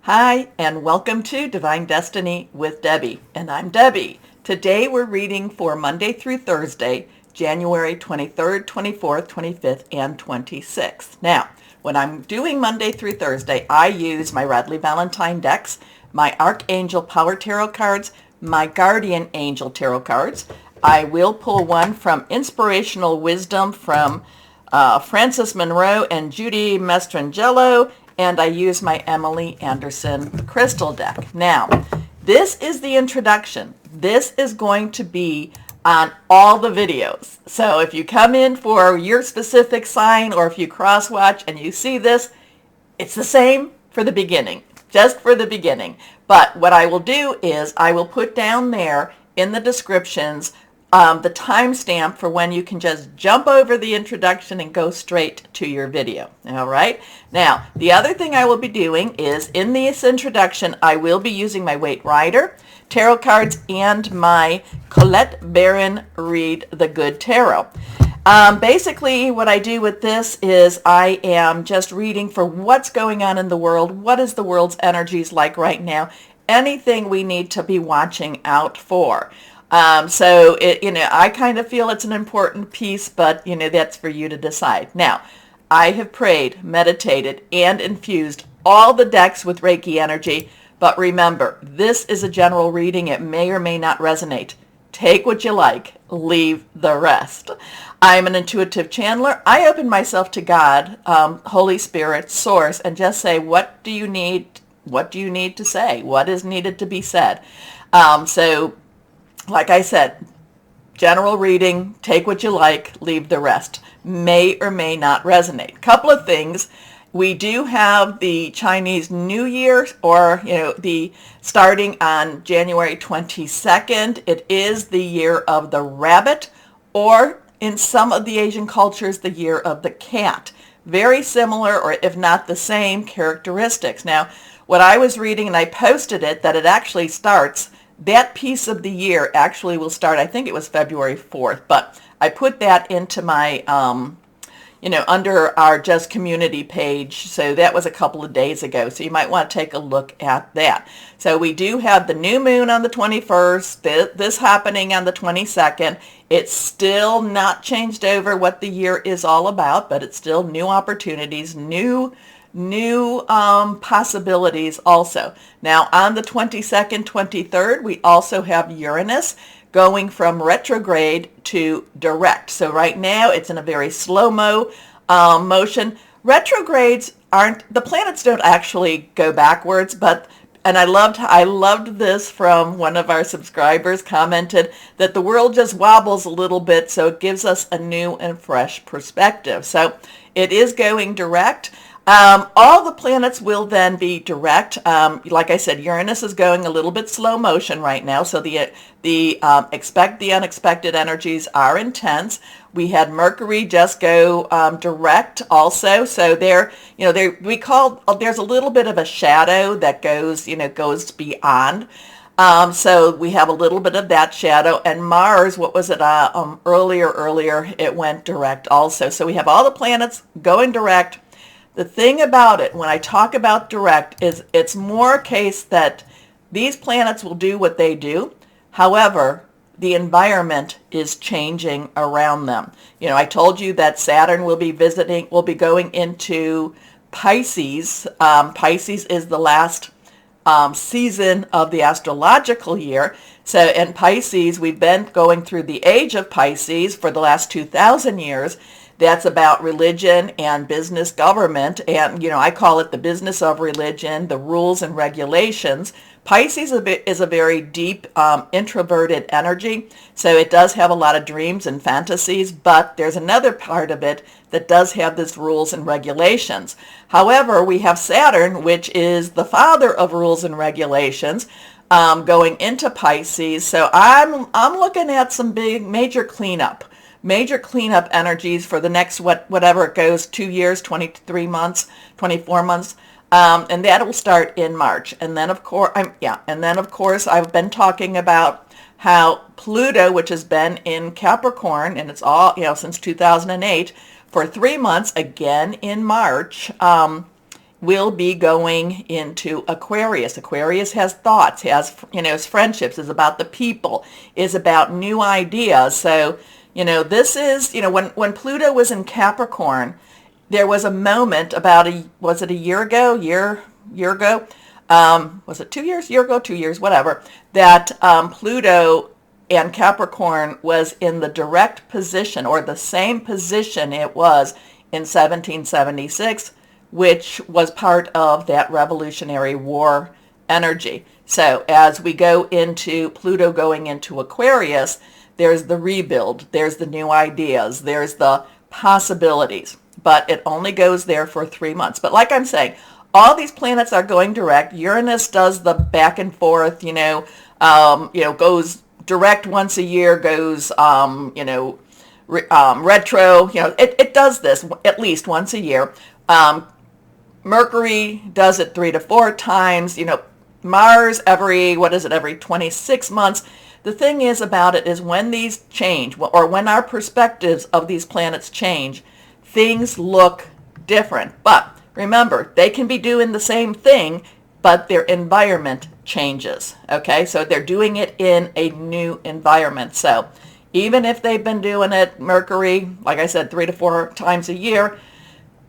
Hi, and welcome to Divine Destiny with Debbie, and I'm Debbie. Today we're reading for Monday through Thursday, January 23rd, 24th, 25th, and 26th. Now, when I'm doing Monday through Thursday, I use my Radley Valentine decks, my Archangel Power Tarot cards, my Guardian Angel Tarot cards. I will pull one from Inspirational Wisdom from Frances Monroe and Judy Mastrangelo, and I use my Emily Anderson crystal deck. Now, this is the introduction. This is going to be on all the videos. So if you come in for your specific sign, or if you cross-watch and you see this, it's the same for the beginning, just for the beginning. But what I will do is I will put down there in the descriptions the timestamp for when you can just jump over the introduction and go straight to your video. All right. Now, the other thing I will be doing is in this introduction, I will be using my Waite Rider tarot cards and my Colette Baron Read the Good Tarot. Basically, what I do with this is I am just reading for what's going on in the world. What is the world's energies like right now? Anything we need to be watching out for. So I kind of feel it's an important piece, but that's for you to decide. Now, I have prayed, meditated, and infused all the decks with Reiki energy, but remember, this is a general reading. It may or may not resonate. Take what you like, leave the rest. I'm an intuitive channeler. I open myself to God, Holy Spirit, Source, and just say, what do you need? What do you need to say? What is needed to be said? Like I said, general reading, take what you like, leave the rest. May or may not resonate. Couple of things. We do have the Chinese New Year, or, the starting on January 22nd. It is the year of the rabbit, or in some of the Asian cultures, the year of the cat. Very similar, or if not the same, characteristics. Now, what I was reading, and I posted it, that it actually starts, that piece of the year actually will start, I think it was February 4th, but I put that into my, under our Just Community page. So that was a couple of days ago. So you might want to take a look at that. So we do have the new moon on the 21st, this happening on the 22nd. It's still not changed over what the year is all about, but it's still new opportunities, new possibilities also. Now on the 22nd, 23rd, we also have Uranus going from retrograde to direct. So right now it's in a very slow-mo motion. Retrogrades the planets don't actually go backwards, and I loved this from one of our subscribers, commented that the world just wobbles a little bit, so it gives us a new and fresh perspective. So it is going direct. All the planets will then be direct. Like I said, Uranus is going a little bit slow motion right now, so the expect the unexpected energies are intense. We had Mercury just go direct also, so there's a little bit of a shadow that goes beyond. So we have a little bit of that shadow, and Mars, what was it, earlier, it went direct also. So we have all the planets going direct. The thing about it, when I talk about direct, is it's more a case that these planets will do what they do. However, the environment is changing around them. I told you that Saturn will be going into Pisces. Pisces is the last season of the astrological year. So in Pisces, we've been going through the age of Pisces for the last 2,000 years. That's about religion and business government. And, I call it the business of religion, the rules and regulations. Pisces is a very deep, introverted energy. So it does have a lot of dreams and fantasies, but there's another part of it that does have this rules and regulations. However, we have Saturn, which is the father of rules and regulations, going into Pisces. So I'm looking at some major cleanup energies for the next whatever it goes, 2 years, 23 months, 24 months, and that will start in March. And then of course, I've been talking about how Pluto, which has been in Capricorn, and it's all since 2008, for 3 months, again in March, will be going into Aquarius. Aquarius has thoughts, has, is friendships, is about the people, is about new ideas. So, this is, when Pluto was in Capricorn, there was a moment about was it a year ago? Year ago? Was it 2 years? Year ago, 2 years, whatever, that Pluto and Capricorn was in the direct position, or the same position it was in 1776, which was part of that Revolutionary War energy. So as we go into Pluto going into Aquarius, there's the rebuild, there's the new ideas, there's the possibilities, but it only goes there for 3 months. But like I'm saying, all these planets are going direct. Uranus does the back and forth, goes direct once a year, goes, retro, it does this at least once a year. Mercury does it 3 to 4 times, Mars every 26 months. The thing is about it is when these change, or when our perspectives of these planets change, things look different. But remember, they can be doing the same thing, but their environment changes. Okay, so they're doing it in a new environment. So even if they've been doing it, Mercury, like I said, 3 to 4 times a year,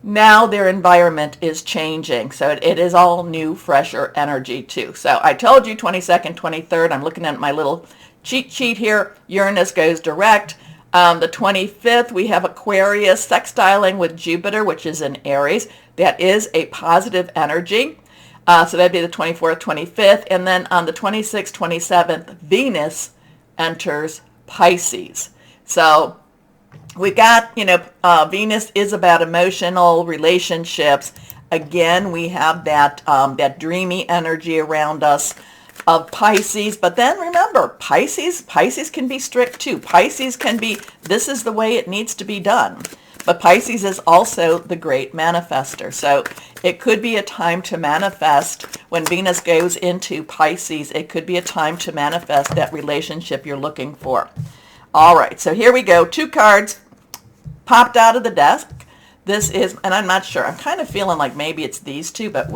now their environment is changing. So it is all new, fresher energy too. So I told you 22nd, 23rd, I'm looking at my little cheat sheet here. Uranus goes direct. The 25th, we have Aquarius sextiling with Jupiter, which is in Aries. That is a positive energy. So that'd be the 24th, 25th. And then on the 26th, 27th, Venus enters Pisces. So we got, Venus is about emotional relationships. Again, we have that dreamy energy around us of Pisces. But then remember, Pisces can be strict too. Pisces can be, this is the way it needs to be done. But Pisces is also the great manifester. So it could be a time to manifest. When Venus goes into Pisces, it could be a time to manifest that relationship you're looking for. All right, so here we go. 2 cards popped out of the desk. This is, and I'm not sure, I'm kind of feeling like maybe it's these two, but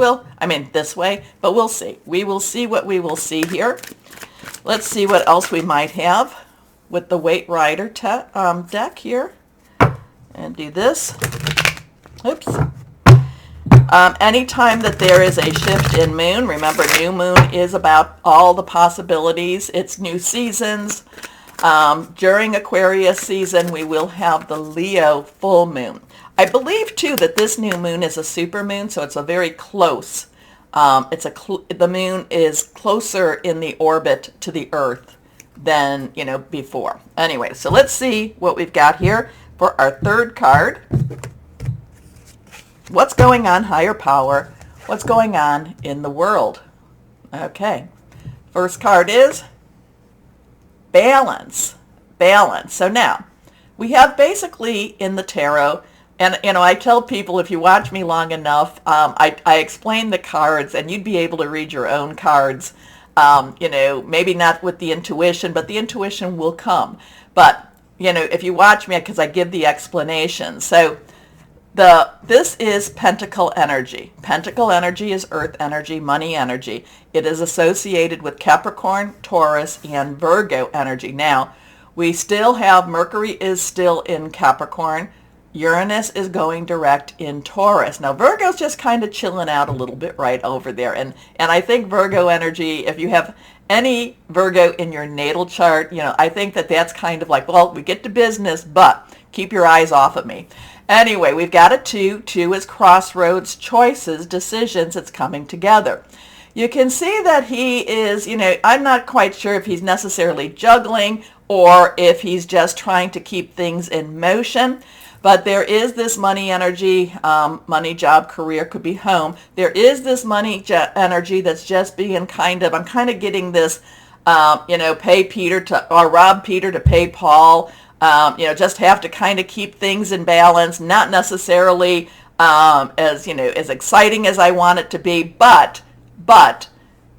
this way, but we'll see. We will see what we will see here. Let's see what else we might have with the Weight Rider deck here. And do this. Oops. Anytime that there is a shift in moon, remember new moon is about all the possibilities. It's new seasons. During Aquarius season, we will have the Leo full moon. I believe too that this new moon is a super moon, so it's a very close. The moon is closer in the orbit to the Earth than before. Anyway, so let's see what we've got here. For our third card, what's going on, higher power? What's going on in the world? Okay, first card is balance. Balance. So now, we have basically in the tarot, and I tell people if you watch me long enough, I explain the cards, and you'd be able to read your own cards. Maybe not with the intuition, but the intuition will come. But if you watch me, because I give the explanation. So this is Pentacle energy. Pentacle energy is earth energy, money energy. It is associated with Capricorn, Taurus, and Virgo energy. Now, we still have Mercury is still in Capricorn. Uranus is going direct in Taurus. Now, Virgo's just kind of chilling out a little bit right over there. And I think Virgo energy, if you have any Virgo in your natal chart, I think that's kind of like, well, we get to business, but keep your eyes off of me. Anyway, we've got a 2. 2 is crossroads, choices, decisions. It's coming together. You can see that he is, I'm not quite sure if he's necessarily juggling or if he's just trying to keep things in motion. But there is this money energy, money, job, career, could be home. There is this money energy that's just being I'm kind of getting this, pay Peter to, or rob Peter to pay Paul. Just have to kind of keep things in balance, not necessarily as exciting as I want it to be, but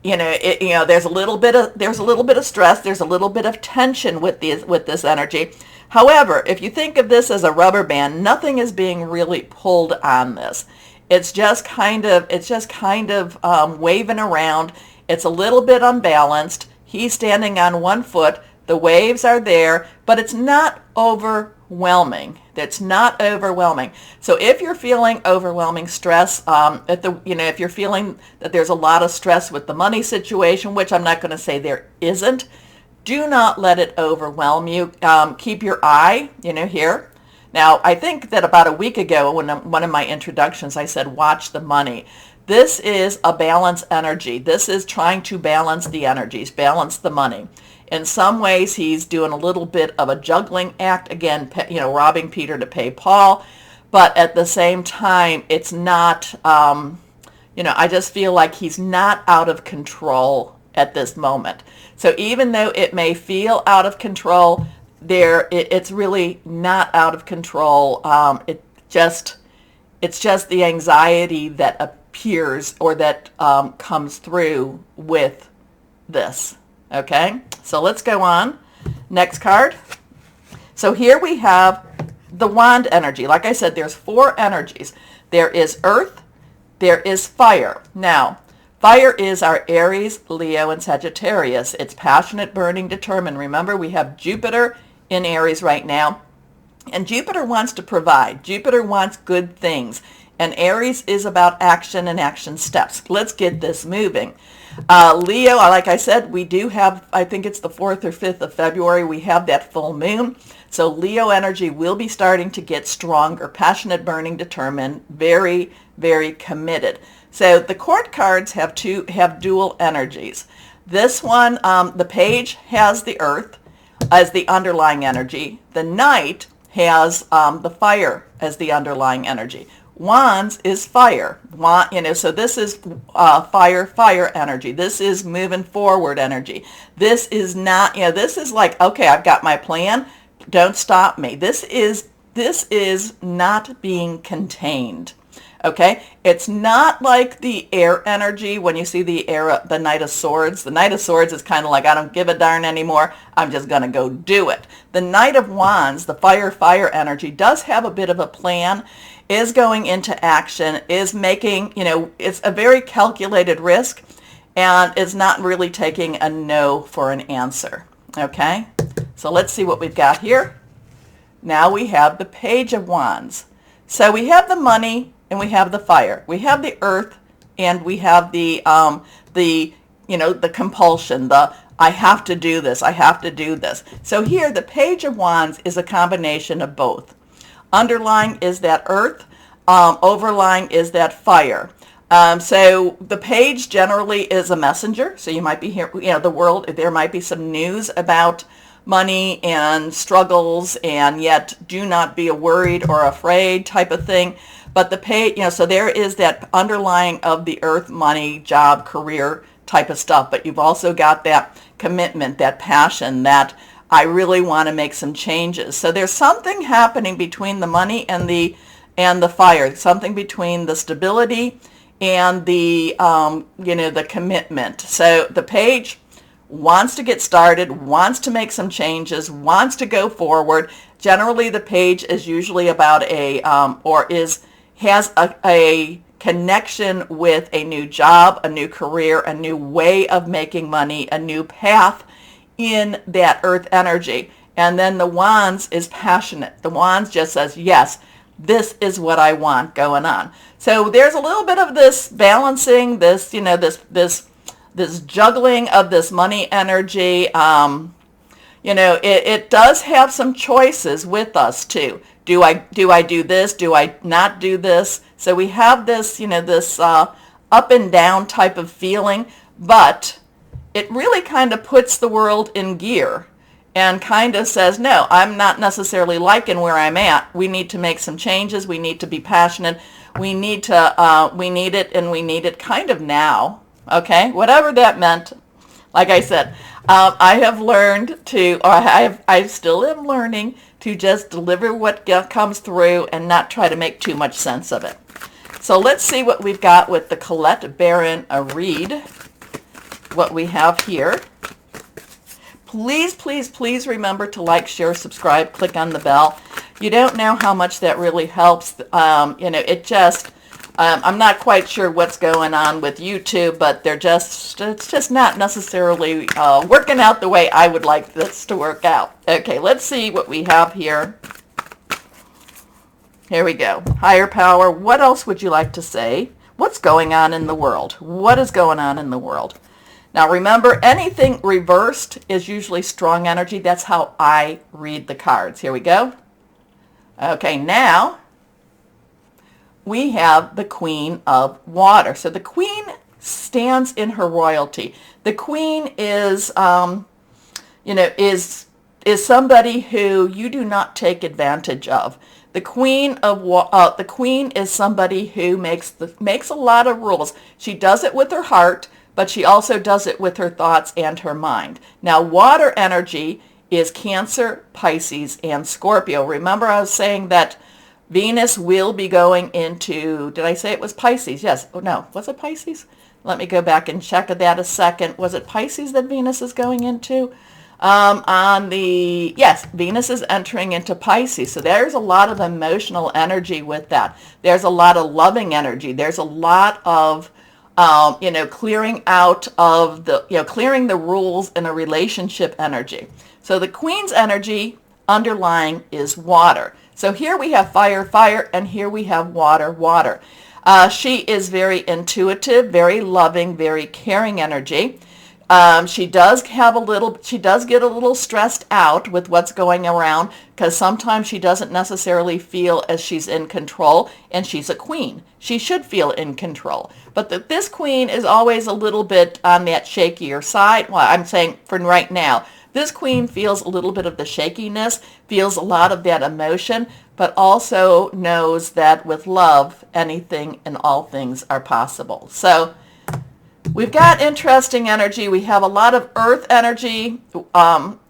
there's a little bit of stress, there's a little bit of tension with this energy. However, if you think of this as a rubber band, nothing is being really pulled on this. It's just kind of waving around. It's a little bit unbalanced. He's standing on one foot. The waves are there, but it's not overwhelming. It's not overwhelming. So if you're feeling overwhelming stress, if you're feeling that there's a lot of stress with the money situation, which I'm not going to say there isn't, do not let it overwhelm you. Keep your eye, here. Now, I think that about a week ago, when one of my introductions, I said, watch the money. This is a balance energy. This is trying to balance the energies, balance the money. In some ways, he's doing a little bit of a juggling act, again, robbing Peter to pay Paul. But at the same time, it's not, I just feel like he's not out of control at this moment. So even though it may feel out of control, it's really not out of control. It's just the anxiety that appears or that comes through with this. Okay, so let's go on. Next card. So here we have the wand energy. Like I said, there's 4 energies. There is earth, there is fire. Now, fire is our Aries, Leo, and Sagittarius. It's passionate, burning, determined. Remember, we have Jupiter in Aries right now, and Jupiter wants to provide. Jupiter wants good things, and Aries is about action and action steps. Let's get this moving. Leo, like I said, we do have, I think it's the 4th or 5th of February, we have that full moon. So Leo energy will be starting to get stronger, passionate, burning, determined, very, very committed. So the court cards have dual energies. This one, the page has the earth as the underlying energy. The knight has the fire as the underlying energy. Wands is fire. So this is fire energy. This is moving forward energy. This is not, this is like, okay, I've got my plan. Don't stop me. This is not being contained. Okay? It's not like the air energy when you see the Knight of Swords. The Knight of Swords is kind of like, I don't give a darn anymore. I'm just going to go do it. The Knight of Wands, the fire energy, does have a bit of a plan, is going into action, is making, it's a very calculated risk, and is not really taking a no for an answer. Okay? So let's see what we've got here. Now we have the Page of Wands. So we have the money and we have the fire. We have the earth and we have the compulsion, I have to do this, I have to do this. So here the Page of Wands is a combination of both. Underlying is that earth, overlying is that fire. So the page generally is a messenger. So you might be here, the world, there might be some news about money and struggles, and yet do not be worried or afraid type of thing. But the page, so there is that underlying of the earth, money, job, career type of stuff. But you've also got that commitment, that passion, that I really want to make some changes. So there's something happening between the money and the fire, something between the stability and the the commitment. So the page wants to get started, wants to make some changes, wants to go forward. Generally, the page is usually about has a connection with a new job, a new career, a new way of making money, a new path in that earth energy. And then the Wands is passionate. The Wands just says, yes, this is what I want going on. So there's a little bit of this balancing, this juggling of this money energy. It does have some choices with us too. Do I do this? Do I not do this? So we have this, this up and down type of feeling, but it really kind of puts the world in gear and kind of says, no, I'm not necessarily liking where I'm at. We need to make some changes. We need to be passionate. We need it, and we need it kind of now. Okay, whatever that meant. Like I said, I have learned to, or I still am learning to just deliver what comes through and not try to make too much sense of it. So let's see what we've got with the Colette Baron read. What we have here. Please, please, please remember to like, share, subscribe, click on the bell. You don't know how much that really helps. It just, I'm not quite sure what's going on with YouTube, but it's just not necessarily working out the way I would like this to work out. Okay, let's see what we have here. Here we go. Higher power, what else would you like to say? What's going on in the world? What is going on in the world? Now remember, anything reversed is usually strong energy. That's how I read the cards. Here we go. Okay, now we have the Queen of Water. So the Queen stands in her royalty. The Queen is, is somebody who you do not take advantage of. The Queen is somebody who makes a lot of rules. She does it with her heart, but she also does it with her thoughts and her mind. Now, water energy is Cancer, Pisces, and Scorpio. Remember, I was saying that Venus will be going into, did I say it was Pisces? Yes. Oh, no. Was it Pisces? Let me go back and check that a second. Was it Pisces that Venus is going into? Yes, Venus is entering into Pisces. So there's a lot of emotional energy with that. There's a lot of loving energy. There's a lot of, clearing out of clearing the rules in a relationship energy. So the Queen's energy underlying is water. So here we have fire, fire, and here we have water, water. She is very intuitive, very loving, very caring energy. She does get a little stressed out with what's going around because sometimes she doesn't necessarily feel as she's in control, and she's a queen. She should feel in control. But this queen is always a little bit on that shakier side. Well, I'm saying for right now, this queen feels a little bit of the shakiness, feels a lot of that emotion, but also knows that with love, anything and all things are possible. So we've got interesting energy. We have a lot of earth energy.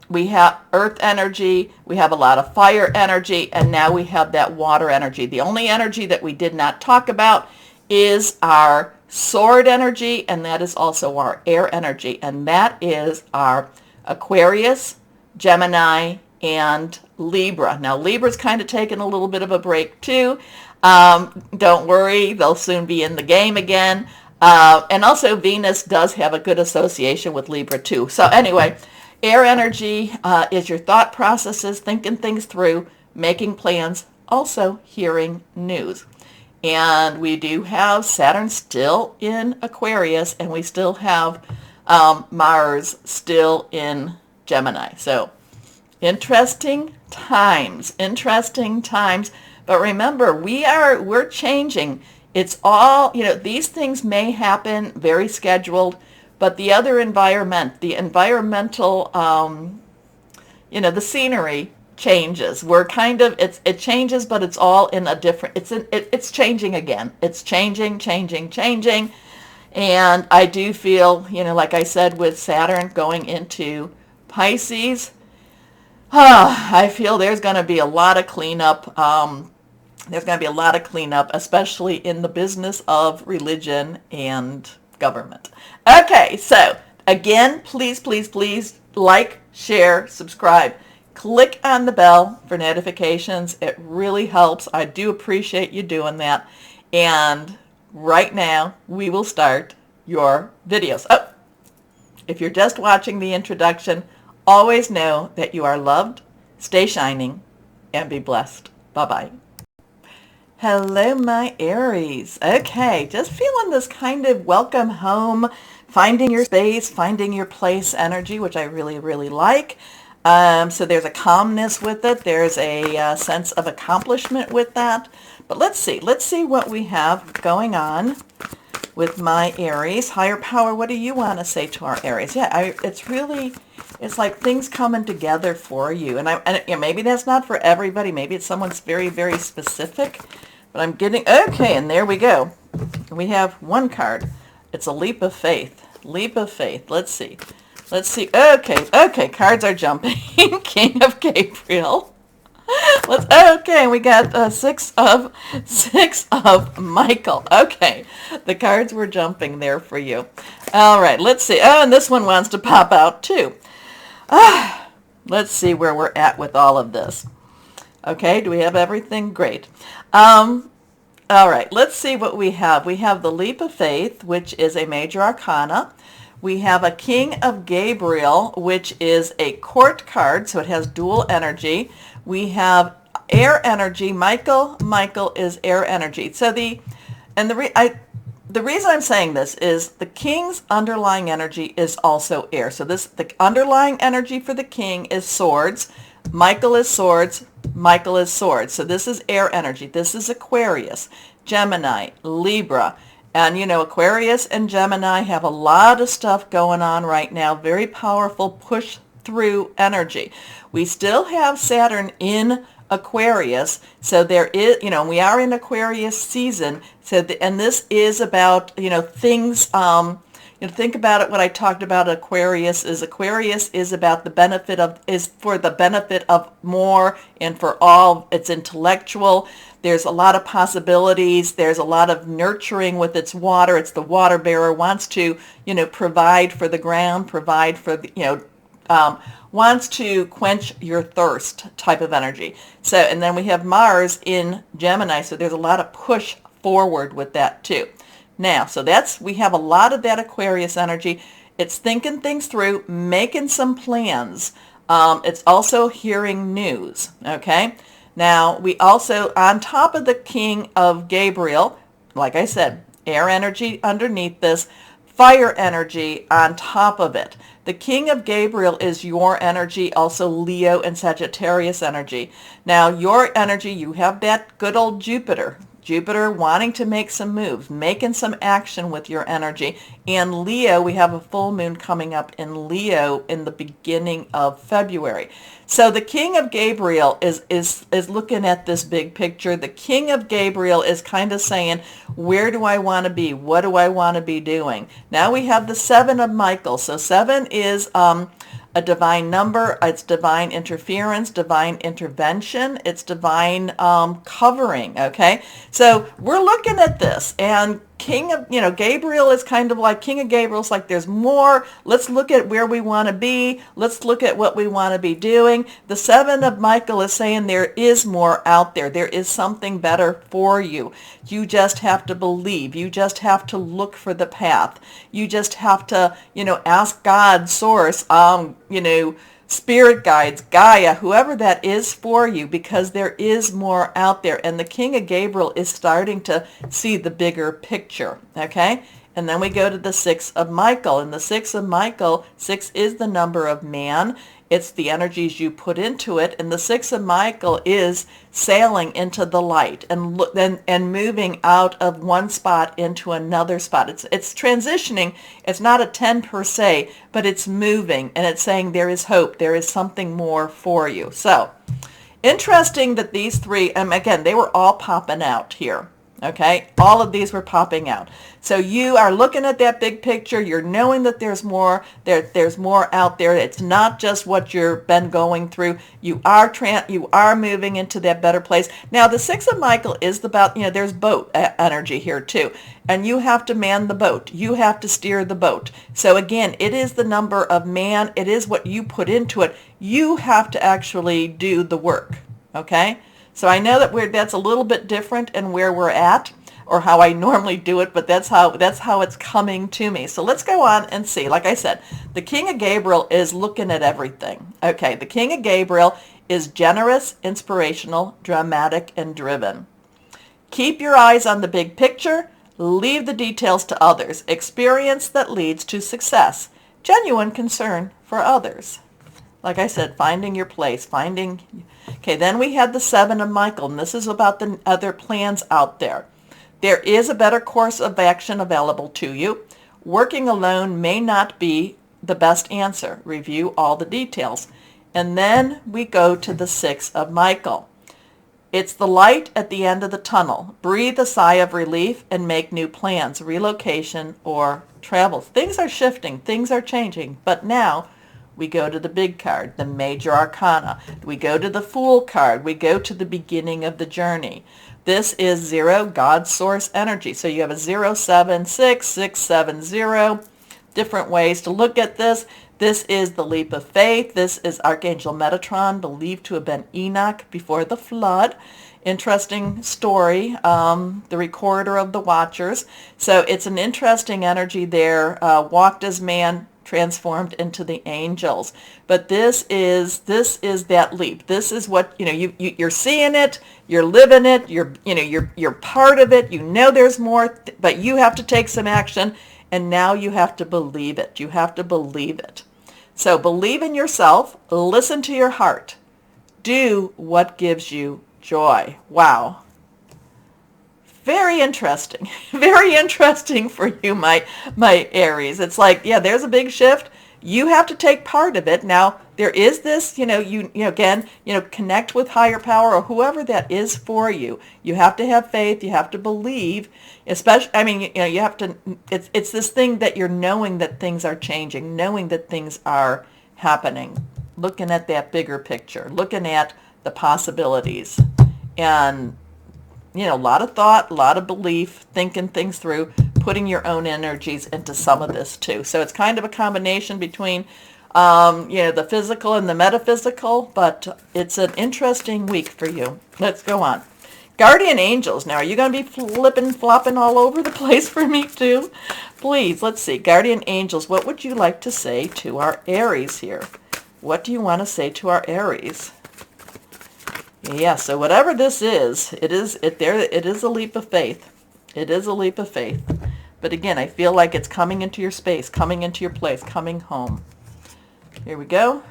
We have earth energy. We have a lot of fire energy. And now we have that water energy. The only energy that we did not talk about is our sword energy. And that is also our air energy. And that is our Aquarius, Gemini, and Libra. Now, Libra's kind of taking a little bit of a break too. Don't worry. They'll soon be in the game again. And also Venus does have a good association with Libra too. So anyway, air energy is your thought processes, thinking things through, making plans, also hearing news. And we do have Saturn still in Aquarius, and we still have Mars still in Gemini. So interesting times. But remember, we're changing. It's all, these things may happen very scheduled, but the other the environmental, the scenery changes. It changes, but it's all in a different, it's changing again. It's changing. And I do feel, like I said, with Saturn going into Pisces, I feel there's going to be a lot of cleanup. There's going to be a lot of cleanup, especially in the business of religion and government. Okay, so again, please like, share, subscribe. Click on the bell for notifications. It really helps. I do appreciate you doing that. And right now, we will start your videos. Oh, if you're just watching the introduction, always know that you are loved, stay shining, and be blessed. Bye-bye. Hello, my Aries. Okay, just feeling this kind of welcome home, finding your space, finding your place energy, which I really, really like. So there's a calmness with it. There's a sense of accomplishment with that. But let's see what we have going on with my Aries. Higher power, what do you want to say to our Aries? Yeah, it's like things coming together for you. And maybe that's not for everybody. Maybe it's someone's very, very specific. But I'm getting, okay, and there we go. We have one card. It's a leap of faith. Leap of faith. Let's see. Okay, cards are jumping. King of Gabriel. Okay, we got six of Michael. Okay, the cards were jumping there for you. All right, let's see. Oh, and this one wants to pop out too. Let's see where we're at with all of this. Okay, do we have everything? Great. All right, let's see what we have. We have the Leap of Faith, which is a major arcana. We have a King of Gabriel, which is a court card, so it has dual energy. We have air energy. Michael is air energy. So the reason I'm saying this is the king's underlying energy is also air. So the underlying energy for the king is swords. Michael is swords. Michael is swords. So this is air energy. This is Aquarius, Gemini, Libra. And Aquarius and Gemini have a lot of stuff going on right now. Very powerful push through energy. We still have Saturn in Aquarius, so there is, we are in Aquarius season. So, and this is about, things. Think about it. What I talked about Aquarius is about the benefit of, is for the benefit of more and for all. It's intellectual. There's a lot of possibilities. There's a lot of nurturing with its water. It's the water bearer, wants to, provide for the ground, provide for the, wants to quench your thirst type of energy. So, and then we have Mars in Gemini, so there's a lot of push forward with that too. Now, so we have a lot of that Aquarius energy. It's thinking things through, making some plans. It's also hearing news, okay? Now, we also, on top of the King of Gabriel, like I said, air energy underneath this, fire energy on top of it. The King of Gabriel is your energy, also Leo and Sagittarius energy. Now, your energy, you have that good old Jupiter. Jupiter wanting to make some moves, making some action with your energy. And Leo, we have a full moon coming up in Leo in the beginning of February. So the King of Gabriel is looking at this big picture. The King of Gabriel is kind of saying, where do I want to be? What do I want to be doing? Now we have the Seven of Michael. So 7 is a divine number. It's divine interference, divine intervention. It's divine covering, okay? So we're looking at this, and Gabriel is kind of like, King of Gabriel is like, there's more. Let's look at where we want to be. Let's look at what we want to be doing. The Seven of Michael is saying there is more out there. There is something better for you. You just have to believe. You just have to look for the path. You just have to, ask God, source, spirit guides, Gaia, whoever that is for you, because there is more out there. And the King of Gabriel is starting to see the bigger picture, okay? And then we go to the 6 of Michael. And the 6 of Michael, 6 is the number of man. It's the energies you put into it. And the 6 of Michael is sailing into the light and moving out of one spot into another spot. It's transitioning. It's not a 10 per se, but it's moving. And it's saying there is hope. There is something more for you. So interesting that these three, again, they were all popping out here. Okay, all of these were popping out. So you are looking at that big picture. You're knowing that there's more. There's more out there. It's not just what you've been going through. You are moving into that better place. Now, the 6 of Michael is about, there's boat energy here too. And you have to man the boat. You have to steer the boat. So again, it is the number of man. It is what you put into it. You have to actually do the work. Okay? So I know that that's a little bit different in where we're at, or how I normally do it, but that's how it's coming to me. So let's go on and see. Like I said, the King of Gabriel is looking at everything. Okay, the King of Gabriel is generous, inspirational, dramatic, and driven. Keep your eyes on the big picture. Leave the details to others. Experience that leads to success. Genuine concern for others. Like I said, finding your place, Okay, then we had the 7 of Michael, and this is about the other plans out there. There is a better course of action available to you. Working alone may not be the best answer. Review all the details. And then we go to the 6 of Michael. It's the light at the end of the tunnel. Breathe a sigh of relief and make new plans, relocation or travel. Things are shifting. Things are changing. But now we go to the big card, the major arcana. We go to the Fool card. We go to the beginning of the journey. This is 0, God's source energy. So you have a 0, 7, 6, 6, 7, 0. Different ways to look at this. This is the leap of faith. This is Archangel Metatron, believed to have been Enoch before the flood. interesting story, the recorder of the watchers. So it's an interesting energy there, walked as man, transformed into the angels. But this is that leap. This is what, you're seeing it, you're living it, you're part of it, there's more, but you have to take some action, and now you have to believe it. You have to believe it. So believe in yourself, listen to your heart. Do what gives you joy. Wow. Very interesting. Very interesting for you, my Aries. It's like, yeah, there's a big shift. You have to take part of it. Now, there is this, again, connect with higher power or whoever that is for you. You have to have faith. You have to believe, especially, you have to, it's this thing that you're knowing that things are changing, knowing that things are happening, looking at that bigger picture, looking at the possibilities, and a lot of thought, a lot of belief, thinking things through, putting your own energies into some of this too. So it's kind of a combination between, the physical and the metaphysical, but it's an interesting week for you. Let's go on. Guardian angels. Now, are you going to be flopping all over the place for me too? Please, let's see. Guardian angels, what would you like to say to our Aries here? What do you want to say to our Aries? Yeah, so whatever this is, it is a leap of faith. It is a leap of faith. But again, I feel like it's coming into your space, coming into your place, coming home. Here we go.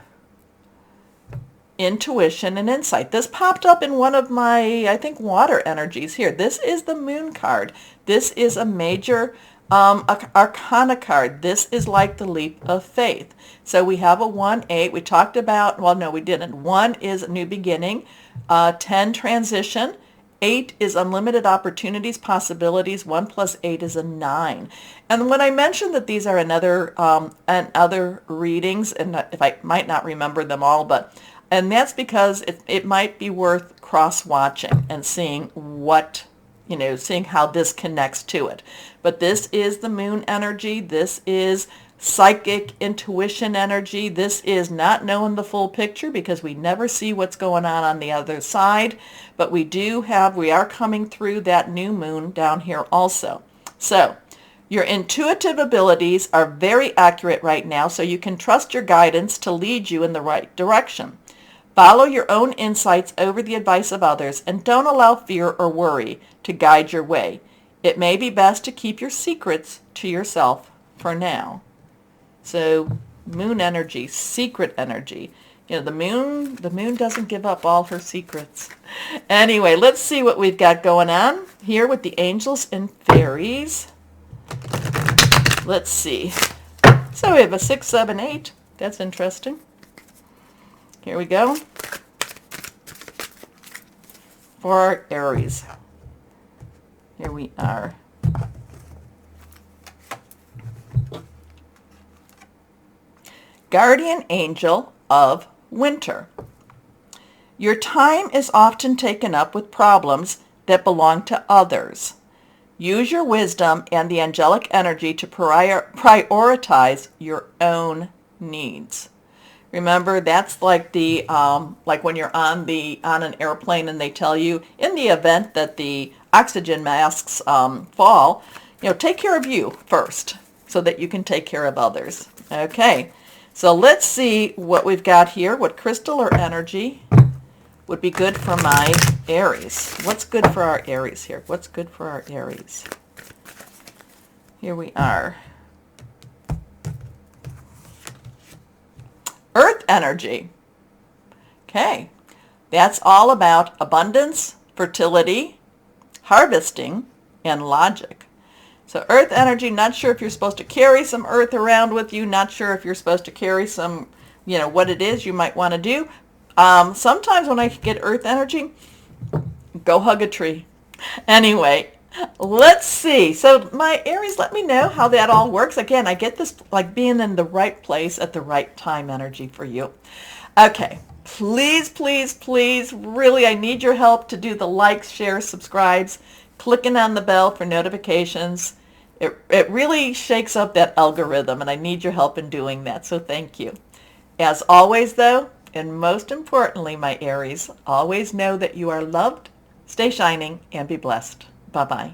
Intuition and insight. This popped up in one of my, I think, water energies here. This is the moon card. This is a major arcana card. This is like the leap of faith. So we have a 1-8. We talked about, well, no, we didn't. 1 is a new beginning. 10, transition. 8 is unlimited opportunities, possibilities. 1 plus 8 is a 9. And when I mentioned that these are another readings, and if I might not remember them all, and that's because it might be worth cross-watching and seeing seeing how this connects to it. But this is the moon energy. This is psychic intuition energy. This is not knowing the full picture because we never see what's going on the other side. But we are coming through that new moon down here also. So your intuitive abilities are very accurate right now, so you can trust your guidance to lead you in the right direction. Follow your own insights over the advice of others, and don't allow fear or worry to guide your way. It may be best to keep your secrets to yourself for now. So moon energy, secret energy. The moon doesn't give up all her secrets. Anyway, let's see what we've got going on here with the angels and fairies. Let's see. So we have a 6, 7, 8. That's interesting. Here we go. For our Aries. Here we are. Guardian angel of winter. Your time is often taken up with problems that belong to others. Use your wisdom and the angelic energy to prioritize your own needs. Remember, that's like the like when you're on an airplane and they tell you in the event that the oxygen masks fall, take care of you first so that you can take care of others. Okay, so let's see what we've got here. What crystal or energy would be good for my Aries? What's good for our Aries here? What's good for our Aries? Here we are. Earth energy. Okay, that's all about abundance, fertility, harvesting, and logic. So earth energy, not sure if you're supposed to carry some earth around with you, not sure if you're supposed to carry some, what it is you might want to do. Sometimes when I get earth energy, go hug a tree. Anyway, let's see. So my Aries, let me know how that all works. Again, I get this like being in the right place at the right time energy for you. Okay, please, please, please, really, I need your help to do the likes, shares, subscribes, clicking on the bell for notifications. It really shakes up that algorithm, and I need your help in doing that, so thank you. As always, though, and most importantly, my Aries, always know that you are loved, Stay shining and be blessed. Bye-bye.